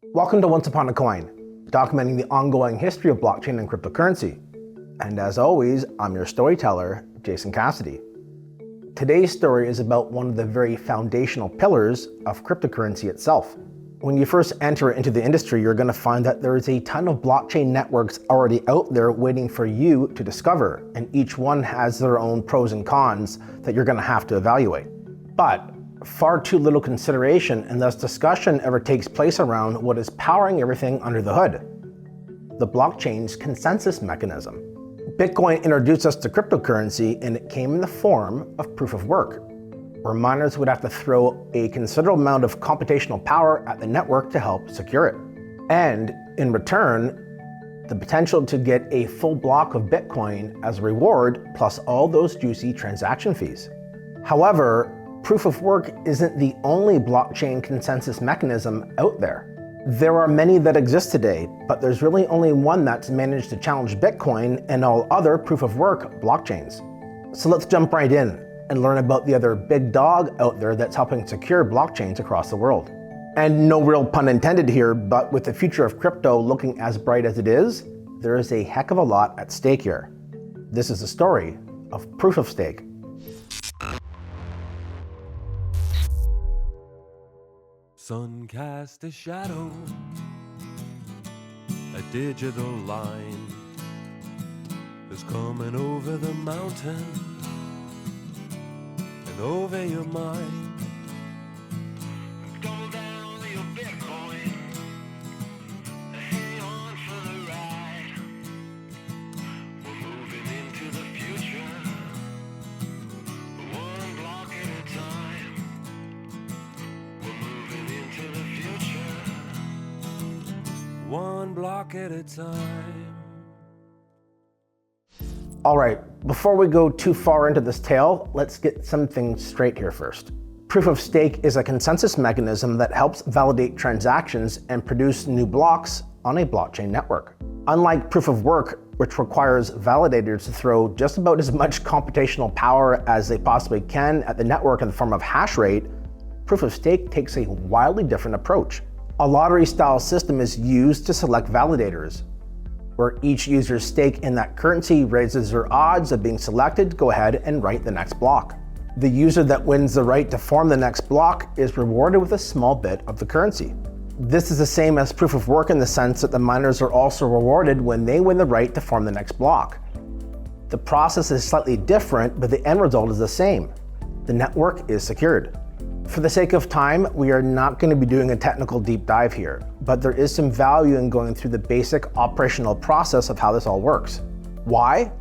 Welcome to Once Upon a Coin, documenting the ongoing history of blockchain and cryptocurrency. And as always, I'm your storyteller, Jason Cassidy. Today's story is about one of the very foundational pillars of cryptocurrency itself. When you first enter into the industry, you're going to find that there is a ton of blockchain networks already out there waiting for you to discover, and each one has their own pros and cons that you're going to have to evaluate. But far too little consideration and thus discussion ever takes place around what is powering everything under the hood: the blockchain's consensus mechanism. Bitcoin introduced us to cryptocurrency, and it came in the form of proof of work, where miners would have to throw a considerable amount of computational power at the network to help secure it. And in return, the potential to get a full block of Bitcoin as a reward, plus all those juicy transaction fees. However, proof of work isn't the only blockchain consensus mechanism out there. There are many that exist today, but there's really only one that's managed to challenge Bitcoin and all other proof of work blockchains. So let's jump right in and learn about the other big dog out there that's helping secure blockchains across the world. And no real pun intended here, but with the future of crypto looking as bright as it is, there is a heck of a lot at stake here. This is the story of proof of stake. Sun cast a shadow, a digital line is coming over the mountain and over your mind. Go down to your Bitcoin, hang on for the ride. We're moving into the future, one block at a time. One block at a time. All right, before we go too far into this tale, let's get some things straight here first. Proof of stake is a consensus mechanism that helps validate transactions and produce new blocks on a blockchain network. Unlike proof of work, which requires validators to throw just about as much computational power as they possibly can at the network in the form of hash rate, proof of stake takes a wildly different approach. A lottery-style system is used to select validators, where each user's stake in that currency raises their odds of being selected to go ahead and write the next block. The user that wins the right to form the next block is rewarded with a small bit of the currency. This is the same as proof of work in the sense that the miners are also rewarded when they win the right to form the next block. The process is slightly different, but the end result is the same. The network is secured. For the sake of time, we are not going to be doing a technical deep dive here, but there is some value in going through the basic operational process of how this all works. Why?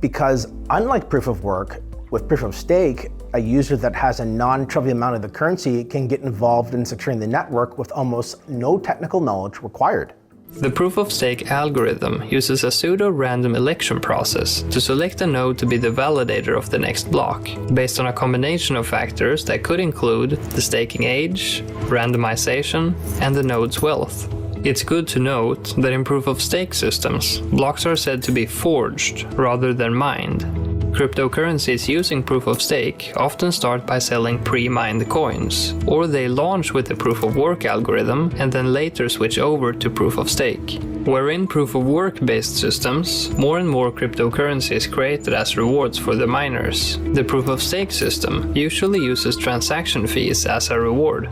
Because unlike proof of work, with proof of stake, a user that has a non-trivial amount of the currency can get involved in securing the network with almost no technical knowledge required. The proof-of-stake algorithm uses a pseudo-random election process to select a node to be the validator of the next block, based on a combination of factors that could include the staking age, randomization, and the node's wealth. It's good to note that in proof-of-stake systems, blocks are said to be forged rather than mined. Cryptocurrencies using proof-of-stake often start by selling pre-mined coins, or they launch with the proof-of-work algorithm and then later switch over to proof-of-stake. Wherein proof-of-work based systems, more and more cryptocurrency is created as rewards for the miners. The proof-of-stake system usually uses transaction fees as a reward.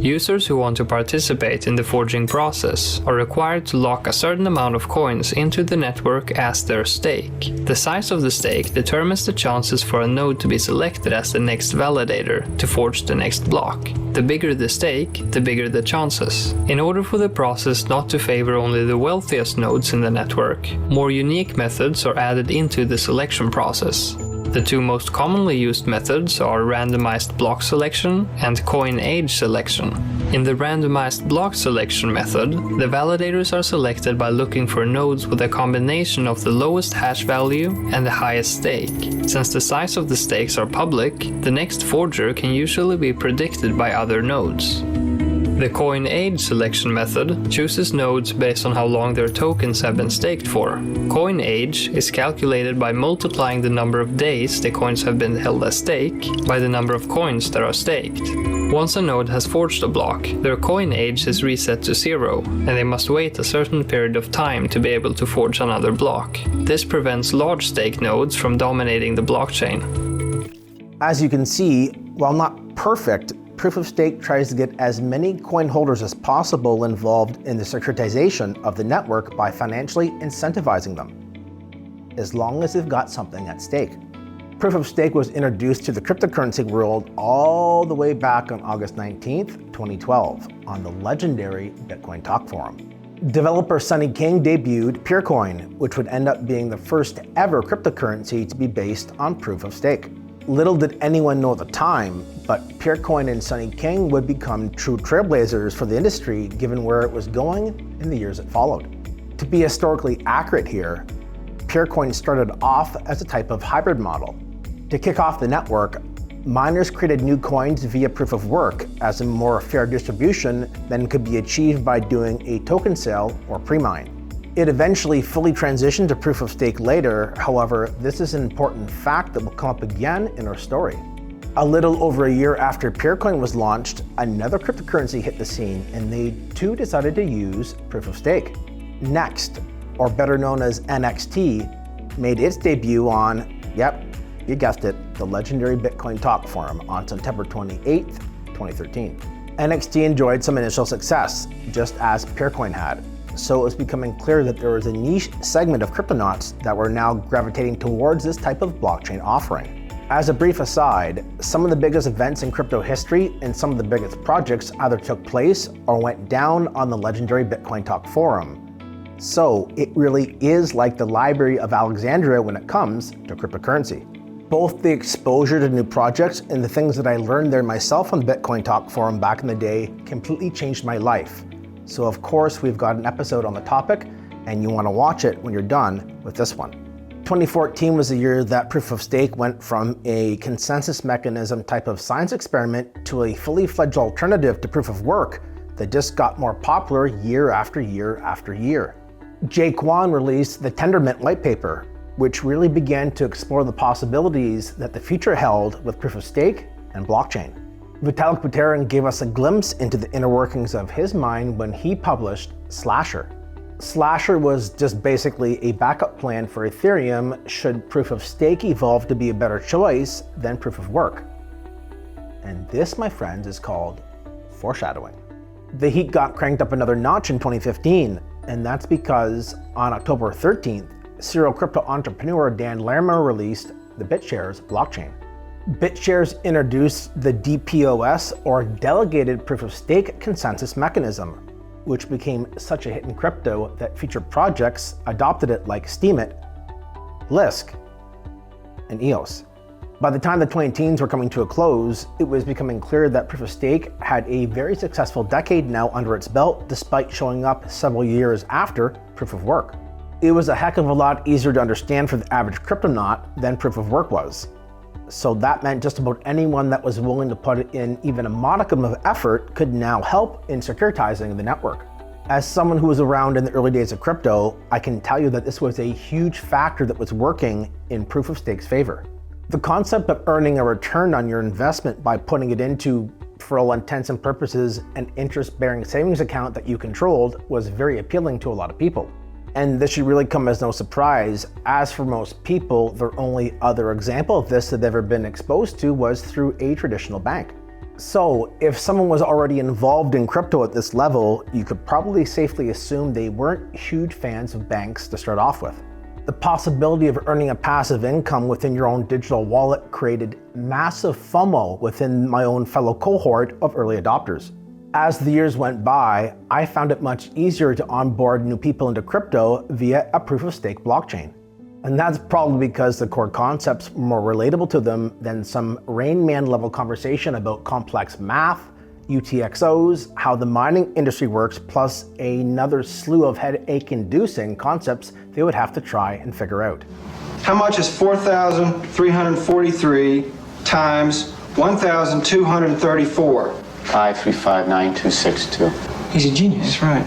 Users who want to participate in the forging process are required to lock a certain amount of coins into the network as their stake. The size of the stake determines the chances for a node to be selected as the next validator to forge the next block. The bigger the stake, the bigger the chances. In order for the process not to favor only the wealthiest nodes in the network, more unique methods are added into the selection process. The two most commonly used methods are randomized block selection and coin age selection. In the randomized block selection method, the validators are selected by looking for nodes with a combination of the lowest hash value and the highest stake. Since the size of the stakes are public, the next forger can usually be predicted by other nodes. The coin age selection method chooses nodes based on how long their tokens have been staked for. Coin age is calculated by multiplying the number of days the coins have been held as stake by the number of coins that are staked. Once a node has forged a block, their coin age is reset to 0, and they must wait a certain period of time to be able to forge another block. This prevents large stake nodes from dominating the blockchain. As you can see, while not perfect, Proof of Stake tries to get as many coin holders as possible involved in the securitization of the network by financially incentivizing them, as long as they've got something at stake. Proof of Stake was introduced to the cryptocurrency world all the way back on August 19th, 2012, on the legendary Bitcoin Talk Forum. Developer Sunny King debuted Peercoin, which would end up being the first ever cryptocurrency to be based on Proof of Stake. Little did anyone know at the time, but Peercoin and Sunny King would become true trailblazers for the industry given where it was going in the years that followed. To be historically accurate here, Peercoin started off as a type of hybrid model. To kick off the network, miners created new coins via proof of work as a more fair distribution than could be achieved by doing a token sale or pre-mine. It eventually fully transitioned to proof of stake later. However, this is an important fact that will come up again in our story. A little over a year after Peercoin was launched, another cryptocurrency hit the scene, and they too decided to use proof of stake. Next, or better known as NXT, made its debut on, yep, you guessed it, the legendary Bitcoin Talk Forum on September 28th, 2013. NXT enjoyed some initial success, just as Peercoin had. So it was becoming clear that there was a niche segment of cryptonauts that were now gravitating towards this type of blockchain offering. As a brief aside, some of the biggest events in crypto history and some of the biggest projects either took place or went down on the legendary Bitcoin Talk Forum. So it really is like the Library of Alexandria when it comes to cryptocurrency. Both the exposure to new projects and the things that I learned there myself on the Bitcoin Talk Forum back in the day completely changed my life. So of course we've got an episode on the topic, and you want to watch it when you're done with this one. 2014 was the year that proof of stake went from a consensus mechanism type of science experiment to a fully fledged alternative to proof of work that just got more popular year after year after year. Jake Wan released the Tendermint white paper, which really began to explore the possibilities that the future held with proof of stake and blockchain. Vitalik Buterin gave us a glimpse into the inner workings of his mind when he published Slasher. Slasher was just basically a backup plan for Ethereum should proof of stake evolve to be a better choice than proof of work. And this, my friends, is called foreshadowing. The heat got cranked up another notch in 2015, and that's because on October 13th, serial crypto entrepreneur Dan Larimer released the BitShares blockchain. BitShares introduced the DPoS, or Delegated Proof of Stake Consensus Mechanism, which became such a hit in crypto that future projects adopted it like Steemit, Lisk, and EOS. By the time the 2010s were coming to a close, it was becoming clear that proof of stake had a very successful decade now under its belt, despite showing up several years after proof of work. It was a heck of a lot easier to understand for the average cryptonaut than proof of work was. So that meant just about anyone that was willing to put in even a modicum of effort could now help in securitizing the network. As someone who was around in the early days of crypto, I can tell you that this was a huge factor that was working in proof of stake's favor. The concept of earning a return on your investment by putting it into, for all intents and purposes, an interest-bearing savings account that you controlled was very appealing to a lot of people. And this should really come as no surprise, as for most people, their only other example of this that they've ever been exposed to was through a traditional bank. So if someone was already involved in crypto at this level, you could probably safely assume they weren't huge fans of banks to start off with. The possibility of earning a passive income within your own digital wallet created massive FOMO within my own fellow cohort of early adopters. As the years went by, I found it much easier to onboard new people into crypto via a proof of stake blockchain. And that's probably because the core concepts were more relatable to them than some Rain Man level conversation about complex math, UTXOs, how the mining industry works, plus another slew of headache-inducing concepts they would have to try and figure out. How much is 4,343 times 1,234? 5359262. He's a genius, right?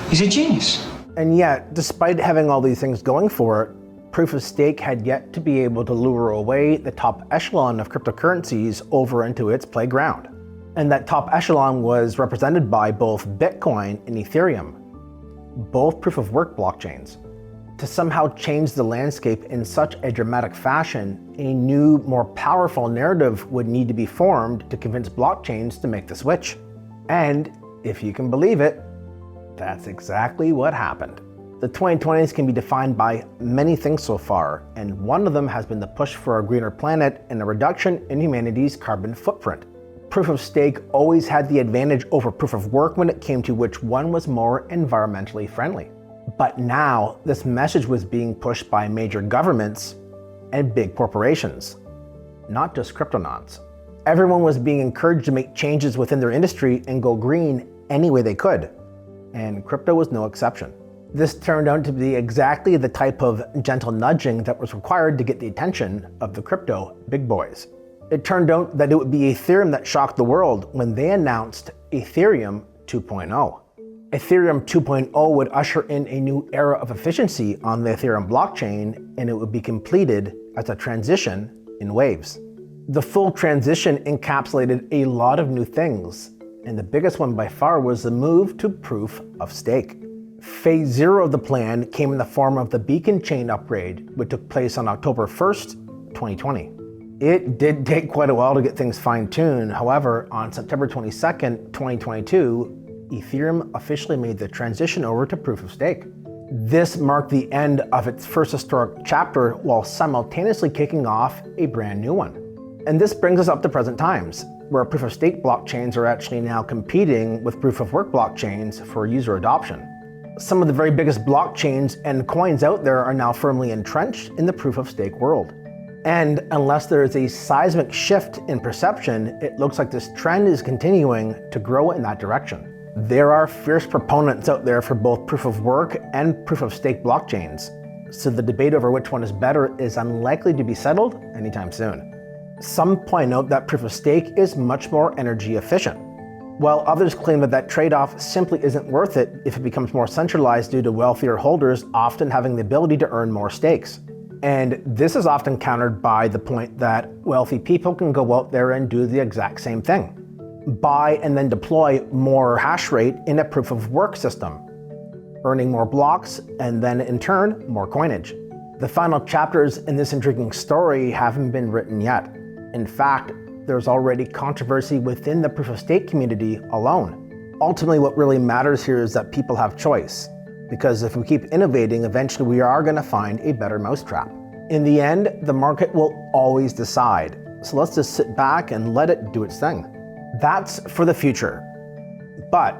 He's a genius. And yet, despite having all these things going for it, proof of stake had yet to be able to lure away the top echelon of cryptocurrencies over into its playground. And that top echelon was represented by both Bitcoin and Ethereum, both proof-of-work blockchains. To somehow change the landscape in such a dramatic fashion, a new, more powerful narrative would need to be formed to convince blockchains to make the switch. And, if you can believe it, that's exactly what happened. The 2020s can be defined by many things so far, and one of them has been the push for a greener planet and a reduction in humanity's carbon footprint. Proof of stake always had the advantage over proof of work when it came to which one was more environmentally friendly. But now, this message was being pushed by major governments and big corporations, not just cryptonauts. Everyone was being encouraged to make changes within their industry and go green any way they could, and crypto was no exception. This turned out to be exactly the type of gentle nudging that was required to get the attention of the crypto big boys. It turned out that it would be Ethereum that shocked the world when they announced Ethereum 2.0. Ethereum 2.0 would usher in a new era of efficiency on the Ethereum blockchain, and it would be completed as a transition in waves. The full transition encapsulated a lot of new things, and the biggest one by far was the move to proof of stake. Phase 0 of the plan came in the form of the Beacon chain upgrade, which took place on October 1st, 2020. It did take quite a while to get things fine-tuned. However, on September 22nd, 2022, Ethereum officially made the transition over to proof of stake. This marked the end of its first historic chapter while simultaneously kicking off a brand new one. And this brings us up to present times, where proof of stake blockchains are actually now competing with proof of work blockchains for user adoption. Some of the very biggest blockchains and coins out there are now firmly entrenched in the proof of stake world. And unless there is a seismic shift in perception, it looks like this trend is continuing to grow in that direction. There are fierce proponents out there for both proof of work and proof of stake blockchains, so the debate over which one is better is unlikely to be settled anytime soon. Some point out that proof of stake is much more energy efficient, while others claim that that trade-off simply isn't worth it if it becomes more centralized due to wealthier holders often having the ability to earn more stakes. And this is often countered by the point that wealthy people can go out there and do the exact same thing. Buy and then deploy more hash rate in a proof of work system, earning more blocks and then in turn more coinage. The final chapters in this intriguing story haven't been written yet. In fact, there's already controversy within the proof of stake community alone. Ultimately, what really matters here is that people have choice, because if we keep innovating, eventually we are going to find a better mousetrap. In the end, the market will always decide, so let's just sit back and let it do its thing. That's for the future. But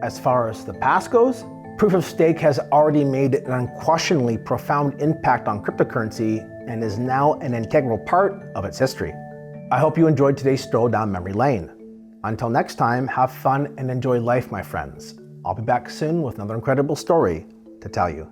as far as the past goes, proof of stake has already made an unquestionably profound impact on cryptocurrency and is now an integral part of its history. I hope you enjoyed today's stroll down memory lane. Until next time, have fun and enjoy life, my friends. I'll be back soon with another incredible story to tell you.